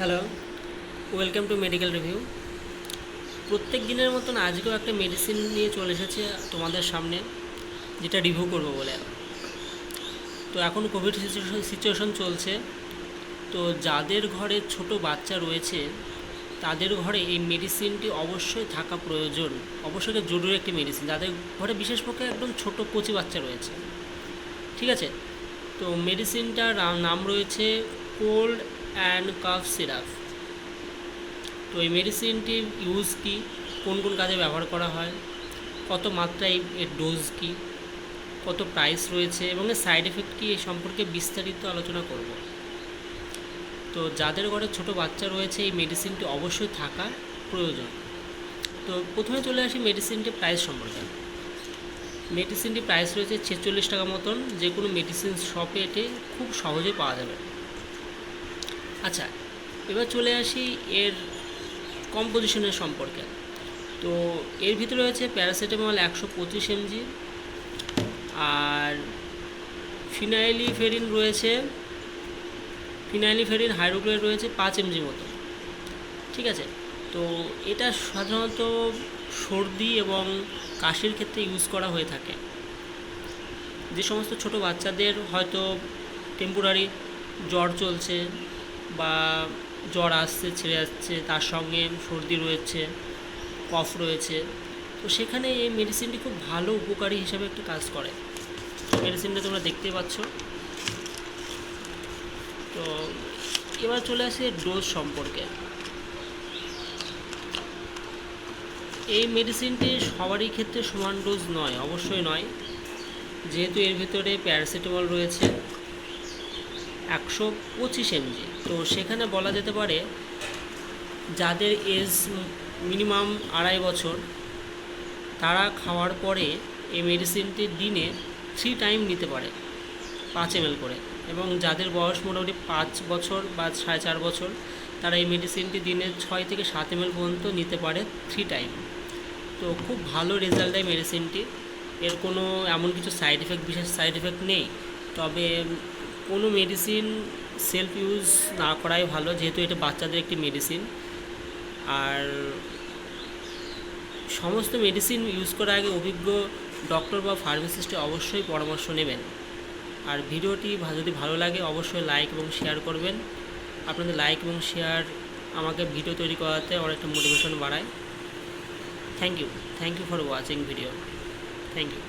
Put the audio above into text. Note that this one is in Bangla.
Hello, welcome to medical review. প্রত্যেক দিনের মতন আজকেও একটা মেডিসিন নিয়ে চলে এসেছে তোমাদের সামনে, যেটা রিভিউ করবো বলে। তো এখন কোভিড সিচুয়েশন চলছে, তো যাদের ঘরে ছোট বাচ্চা রয়েছে তাদের ঘরে এই মেডিসিনটি অবশ্যই থাকা প্রয়োজন, অবশ্যই জরুরি একটি মেডিসিন। যাদের ঘরে বিশেষ পক্ষে একদম ছোট কচি বাচ্চা রয়েছে, ঠিক আছে। তো মেডিসিনটার নাম রয়েছে কোল্ড অ্যান্ড কাফ সিরাপ। তো এই মেডিসিনটির ইউজ কী, কোন কোন কাজে ব্যবহার করা হয়, কত মাত্রায় এর ডোজ কী, কত প্রাইস রয়েছে এবং এর সাইড এফেক্ট কী, এই সম্পর্কে বিস্তারিত আলোচনা করব। তো যাদের ঘরে ছোট বাচ্চা রয়েছে এই মেডিসিনটি অবশ্যই থাকা প্রয়োজন। তো প্রথমে চলে আসি মেডিসিনটির প্রাইস সম্পর্কে। মেডিসিনটির প্রাইস রয়েছে 46 টাকা মতন, যে কোনো মেডিসিন শপে এটি খুব সহজেই পাওয়া যাবে। আচ্ছা, এবার চলে আসি এর কম্পোজিশনের সম্পর্কে। তো এর ভিতরে রয়েছে প্যারাসিটামল 125 mg, আর ফিনাইলিফেরিন হাইড্রোক্লোরাইড রয়েছে 5 mg মতো, ঠিক আছে। তো এটা সাধারণত সর্দি এবং কাশির ক্ষেত্রে ইউজ করা হয়ে থাকে। যে সমস্ত ছোট বাচ্চাদের হয়তো টেম্পোরারি জ্বর চলছে বা জ্বর আসছে ছেড়ে যাচ্ছে, তার সঙ্গে সর্দি রয়েছে, কফ রয়েছে, তো সেখানে এই মেডিসিনটি খুব ভালো উপকারী হিসাবে একটা কাজ করে। মেডিসিনটা তোমরা দেখতেই পাচ্ছ। তো এবার চলে আসে ডোজ সম্পর্কে। এই মেডিসিনটি সবারই ক্ষেত্রে সমান ডোজ নয়, অবশ্যই নয়, যেহেতু এর ভিতরে প্যারাসিটামল রয়েছে 125 mg। তো সেখানে বলা যেতে পারে যাদের এজ মিনিমাম 2.5 বছর, তারা খাওয়ার পরে এই মেডিসিনটি দিনে 3 টাইম নিতে পারে 5 ml করে, এবং যাদের বয়স মোটামুটি 5 বছর বা 4.5 বছর, তারা এই মেডিসিনটি দিনে 6 থেকে 7 ml পর্যন্ত নিতে পারে 3 টাইম। তো খুব ভালো রেজাল্ট দেয় মেডিসিনটি। এর কোনো এমন কিছু বিশেষ সাইড এফেক্ট নেই। তবে কোনো মেডিসিন সেলফ ইউজ না করাই ভালো, যেহেতু এটা বাচ্চাদের একটি মেডিসিন। আর সমস্ত মেডিসিন ইউজ করার আগে অভিজ্ঞ ডক্টর বা ফার্মাসিস্টে অবশ্যই পরামর্শ নেবেন। আর ভিডিওটি যদি ভালো লাগে অবশ্যই লাইক এবং শেয়ার করবেন। আপনাদের লাইক এবং শেয়ার আমাকে ভিডিও তৈরি করাতে অনেকটা মোটিভেশন বাড়ায়। Thank you for watching video. Thank you.